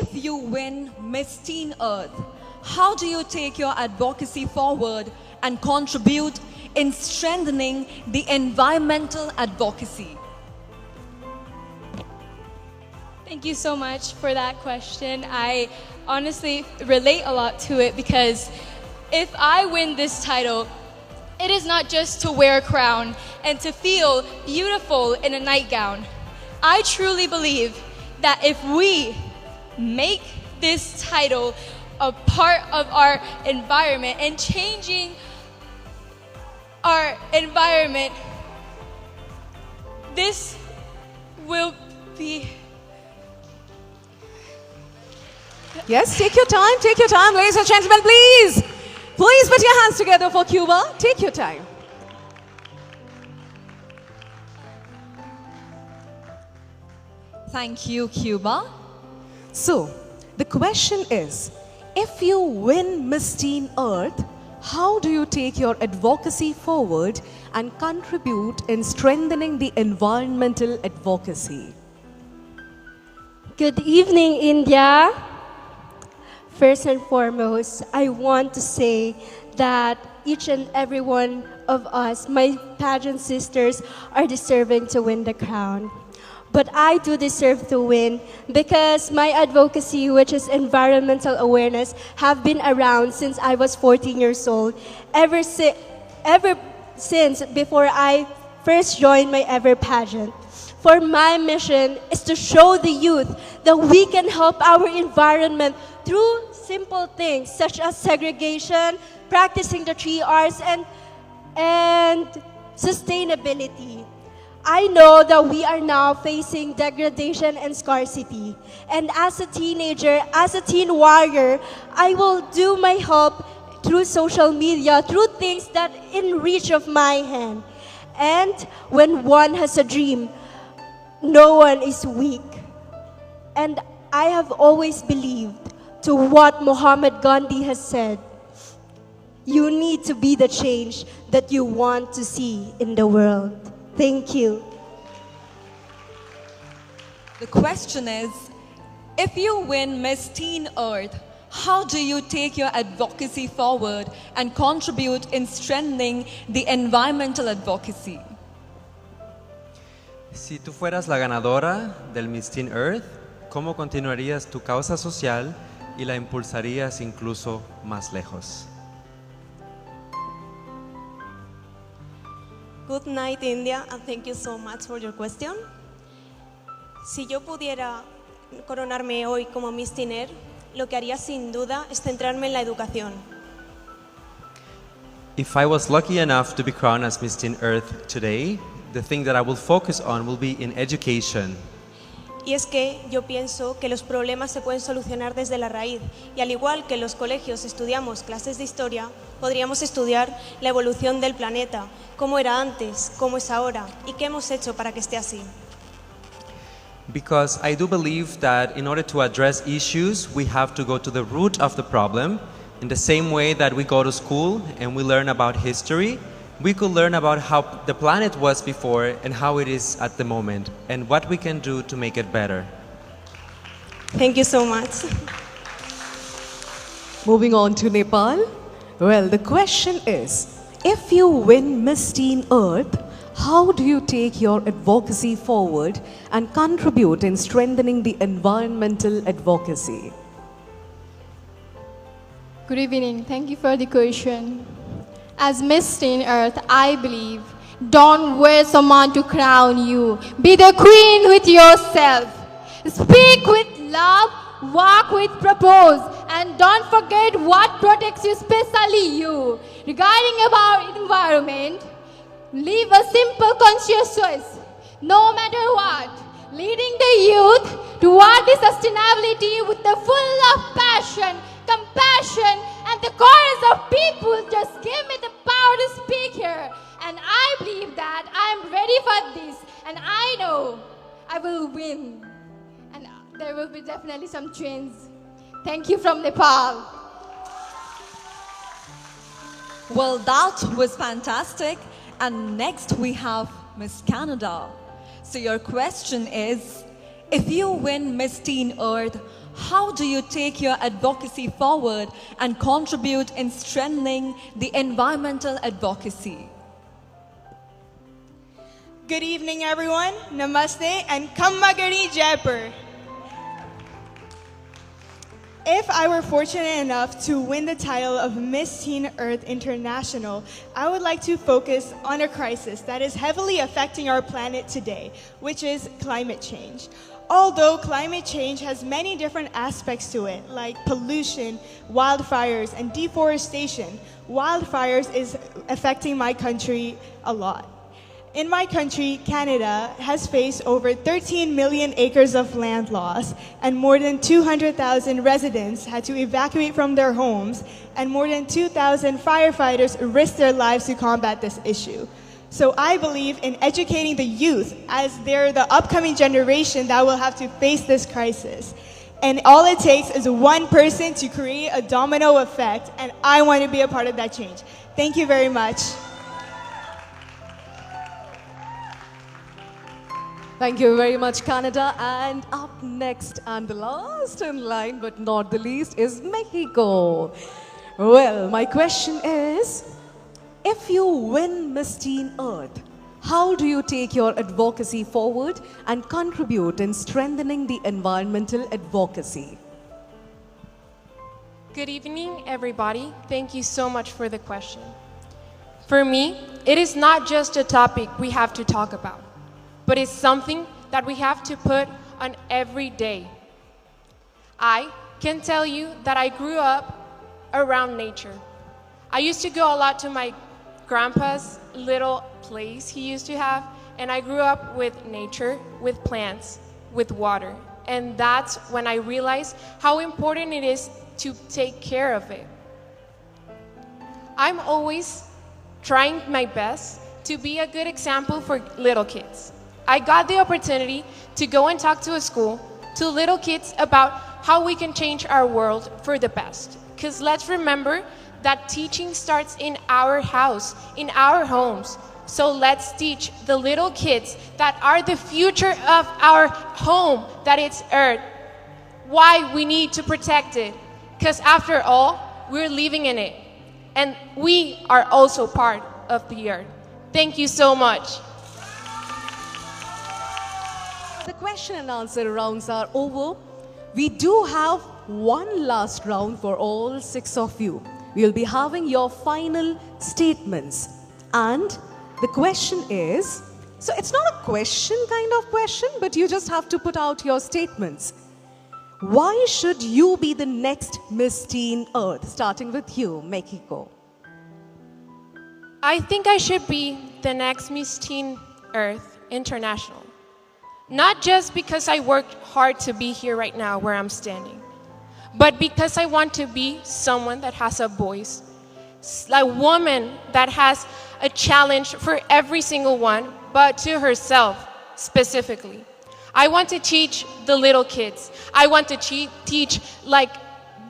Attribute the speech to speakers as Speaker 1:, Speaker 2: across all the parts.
Speaker 1: If you win Miss Teen Earth, how do you take your advocacy forward and contribute in strengthening the environmental advocacy?
Speaker 2: Thank you so much for that question. I honestly relate a lot to it because if I win this title, it is not just to wear a crown and to feel beautiful in a nightgown. I truly believe that if we make this title a part of our environment and changing our environment, this will be...
Speaker 3: Yes, take your time, ladies and gentlemen, please. Please put your hands together for Cuba. Take your time.
Speaker 1: Thank you, Cuba.
Speaker 3: So, the question is, if you win Miss Teen Earth, how do you take your advocacy forward and contribute in strengthening the environmental advocacy?
Speaker 4: Good evening, India. First and foremost, I want to say that each and every one of us, my pageant sisters, are deserving to win the crown. But I do deserve to win because my advocacy, which is environmental awareness, have been around since I was 14 years old. Ever since before I first joined my Ever pageant. For my mission is to show the youth that we can help our environment through simple things such as segregation, practicing the 3 R's, and sustainability. I know that we are now facing degradation and scarcity. And as a teenager, as a teen warrior, I will do my help through social media, through things that in reach of my hand. And when one has a dream, no one is weak. And I have always believed to what Muhammad Gandhi has said. You need to be the change that you want to see in the world. Thank you.
Speaker 1: The question is, if you win Miss Teen Earth, how do you take your advocacy forward and contribute in strengthening the environmental advocacy?
Speaker 5: Si tú fueras la ganadora del Miss Teen Earth, ¿cómo continuarías tu causa social y la impulsarías incluso más lejos?
Speaker 6: Good night, India, and thank you so much for your question. Si yo pudiera coronarme hoy como Miss Teen Earth, lo que haría sin duda es centrarme en la educación.
Speaker 5: If I was lucky enough to be crowned as Miss Teen Earth today, the thing that I will focus on will be in education.
Speaker 6: Y es que yo pienso que los problemas se pueden solucionar desde la raíz. Y al igual que en los colegios estudiamos clases de historia, podríamos estudiar la evolución del planeta, cómo era antes, cómo es ahora y qué hemos hecho para que esté así.
Speaker 5: Because I do believe that in order to address issues, we have to go to the root of the problem. In the same way that we go to school and we learn about history, we could learn about how the planet was before and how it is at the moment, and what we can do to make it better.
Speaker 6: Thank you so much.
Speaker 3: Moving on to Nepal. Well, the question is, if you win Miss Teen Earth, how do you take your advocacy forward and contribute in strengthening the environmental advocacy?
Speaker 2: Good evening. Thank you for the question. As Miss Teen Earth, I believe, don't wait someone to crown you. Be the queen with yourself. Speak with love, walk with purpose, and don't forget what protects you, especially you. Regarding about environment, live a simple conscious choice, no matter what. Leading the youth toward the sustainability with the full of passion, compassion, and the chorus of people just give me the power to speak here. And I believe that I am ready for this, and I know I will win. And there will be definitely some change. Thank you from Nepal.
Speaker 1: Well, that was fantastic. And next we have Miss Canada. So your question is, if you win Miss Teen Earth, how do you take your advocacy forward and contribute in strengthening the environmental advocacy?
Speaker 7: Good evening, everyone. Namaste and Kammagari Jaipur. If I were fortunate enough to win the title of Miss Teen Earth International, I would like to focus on a crisis that is heavily affecting our planet today, which is climate change. Although climate change has many different aspects to it, like pollution, wildfires, and deforestation, wildfires is affecting my country a lot. In my country, Canada has faced over 13 million acres of land loss, and more than 200,000 residents had to evacuate from their homes, and more than 2,000 firefighters risked their lives to combat this issue. So I believe in educating the youth, as they're the upcoming generation that will have to face this crisis. And all it takes is one person to create a domino effect, and I want to be a part of that change. Thank you very much.
Speaker 3: Thank you very much, Canada. And up next and the last in line, but not the least, is Mexico. Well, my question is, if you win Miss Teen Earth, how do you take your advocacy forward and contribute in strengthening the environmental advocacy?
Speaker 8: Good evening, everybody. Thank you so much for the question. For me, it is not just a topic we have to talk about, but it's something that we have to put on every day. I can tell you that I grew up around nature. I used to go a lot to my grandpa's little place he used to have, and I grew up with nature, with plants, with water. And that's when I realized how important it is to take care of it. I'm always trying my best to be a good example for little kids. I got the opportunity to go and talk to a school, to little kids, about how we can change our world for the best. Because let's remember that teaching starts in our house, in our homes. So let's teach the little kids that are the future of our home, that it's Earth, why we need to protect it. Because after all, we're living in it. And we are also part of the Earth. Thank you so much.
Speaker 3: The question and answer rounds are over. We do have one last round for all 6 of you. We'll be having your final statements. And the question is, so it's not a question kind of question, but you just have to put out your statements. Why should you be the next Miss Teen Earth? Starting with you, Mexico.
Speaker 8: I think I should be the next Miss Teen Earth International. Not just because I worked hard to be here right now where I'm standing, but because I want to be someone that has a voice, a woman that has a challenge for every single one, but to herself specifically. I want to teach the little kids. I want to teach like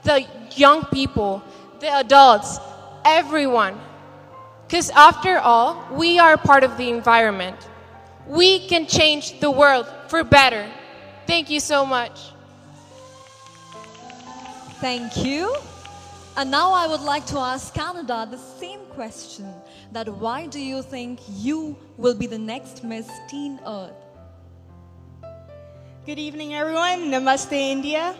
Speaker 8: the young people, the adults, everyone. Because after all, we are part of the environment. We can change the world for better. Thank you so much.
Speaker 1: Thank you. And now I would like to ask Canada the same question, that why do you think you will be the next Miss Teen Earth?
Speaker 7: Good evening, everyone. Namaste, India.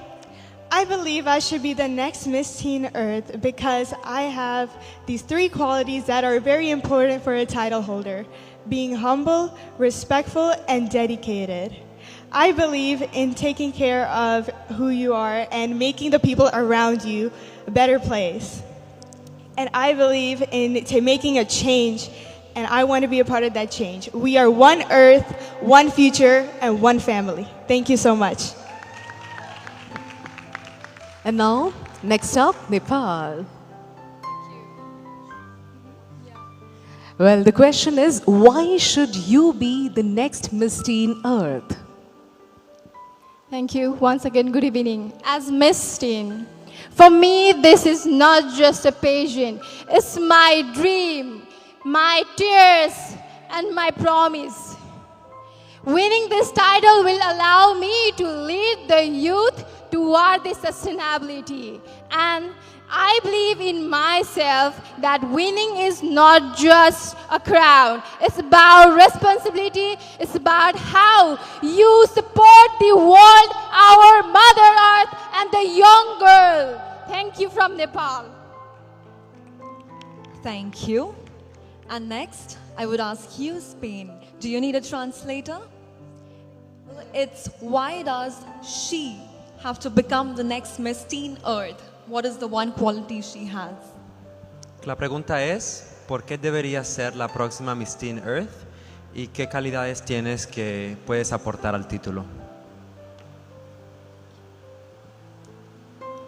Speaker 7: I believe I should be the next Miss Teen Earth because I have these 3 qualities that are very important for a title holder: being humble, respectful, and dedicated. I believe in taking care of who you are and making the people around you a better place. And I believe in making a change, and I want to be a part of that change. We are one Earth, one future, and one family. Thank you so much.
Speaker 3: And now, next up, Nepal. Well, the question is, why should you be the next Miss Teen Earth?
Speaker 2: Thank you. Once again, good evening. As Miss Teen, for me, this is not just a pageant. It's my dream, my tears, and my promise. Winning this title will allow me to lead the youth toward the sustainability. And I believe in myself that winning is not just a crown. It's about responsibility. It's about how you support the world, our Mother Earth, and the young girl. Thank you from Nepal.
Speaker 1: Thank you. And next, I would ask you, Spain, do you need a translator? It's why does she have to become the next Miss Teen Earth? What is the one quality she has?
Speaker 5: La pregunta es, ¿por qué debería ser la próxima Miss Teen Earth? ¿Y qué calidades tienes que puedes aportar al título?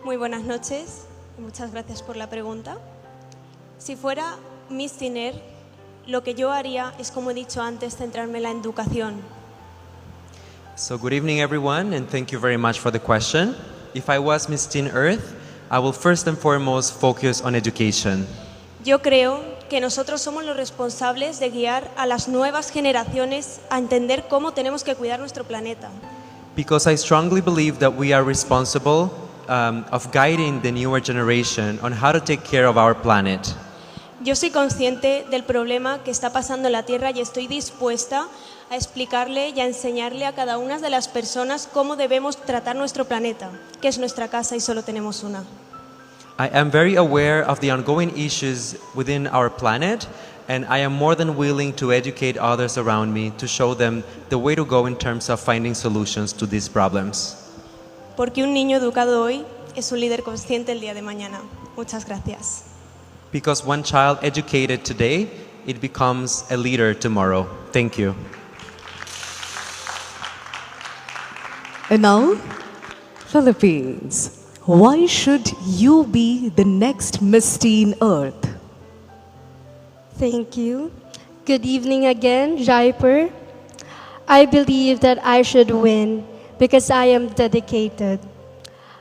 Speaker 6: Muy buenas noches y muchas gracias por la pregunta. Si fuera Miss Teen Earth, lo que yo haría es, como he dicho antes, centrarme en la educación.
Speaker 5: So good evening everyone, and thank you very much for the question. If I was Miss Teen Earth, I will first and foremost focus on education.
Speaker 6: Yo creo que nosotros somos los responsables de guiar a las nuevas generaciones a entender cómo tenemos que cuidar nuestro planeta.
Speaker 5: Because I strongly believe that we are responsible of guiding the newer generation on how to take care of our planet.
Speaker 6: Yo soy consciente del problema que está pasando en la Tierra y estoy dispuesta a explicarle y a enseñarle a cada una de las personas cómo debemos tratar nuestro planeta, que es nuestra casa y solo tenemos una.
Speaker 5: I am very aware of the ongoing issues within our planet, and I am more than willing to educate others around me to show them the way to go in terms of finding solutions to these problems.
Speaker 6: Porque un niño educado hoy es un líder consciente el día de mañana. Muchas gracias.
Speaker 5: Because one child educated today, it becomes a leader tomorrow. Thank you.
Speaker 3: And now, Philippines. Why should you be the next Miss Teen Earth?
Speaker 4: Thank you. Good evening again, Jaipur. I believe that I should win because I am dedicated.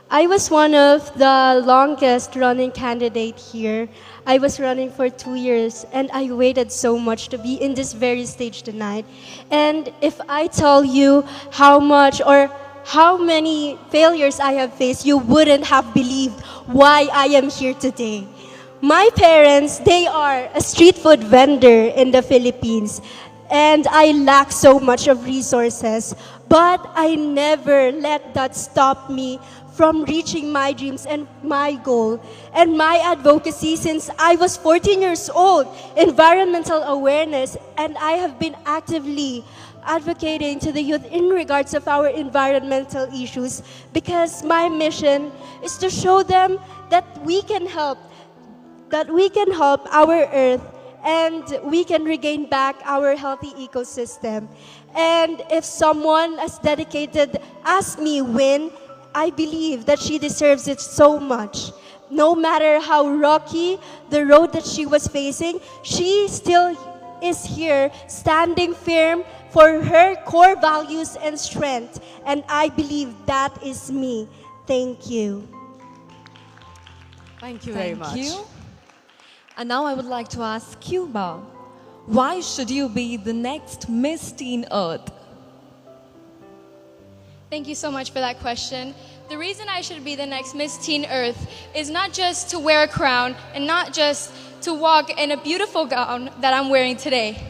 Speaker 4: I was one of the longest running candidate here. I was running for 2 years and I waited so much to be in this very stage tonight. And if I tell you how much or how many failures I have faced, you wouldn't have believed why I am here today. My parents, they are a street food vendor in the Philippines, and I lack so much of resources, but I never let that stop me from reaching my dreams and my goal. And my advocacy since I was 14 years old, environmental awareness, and I have been actively advocating to the youth in regards of our environmental issues because my mission is to show them that we can help our earth and we can regain back our healthy ecosystem. And if someone as dedicated as me win, I believe that she deserves it so much. No matter how rocky the road that she was facing, she still is here standing firm for her core values and strength. And I believe that is me. Thank you.
Speaker 3: Thank you very
Speaker 1: Thank
Speaker 3: much.
Speaker 1: you. And now I would like to ask Cuba, why should you be the next Miss Teen Earth?
Speaker 2: Thank you so much for that question. The reason I should be the next Miss Teen Earth is not just to wear a crown and not just to walk in a beautiful gown that I'm wearing today.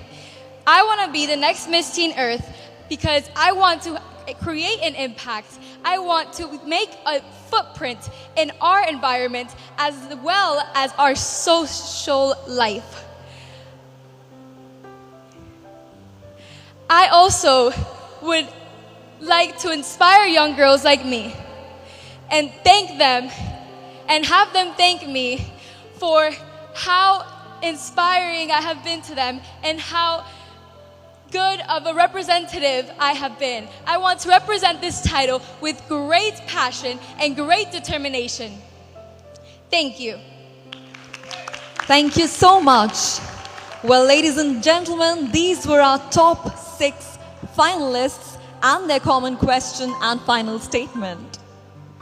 Speaker 2: I want to be the next Miss Teen Earth because I want to create an impact. I want to make a footprint in our environment as well as our social life. I also would like to inspire young girls like me and thank them and have them thank me for how inspiring I have been to them and how good of a representative I have been. I want to represent this title with great passion and great determination. Thank you.
Speaker 1: Thank you so much. Well, ladies and gentlemen, these were our top 6 finalists and their common question and final statement.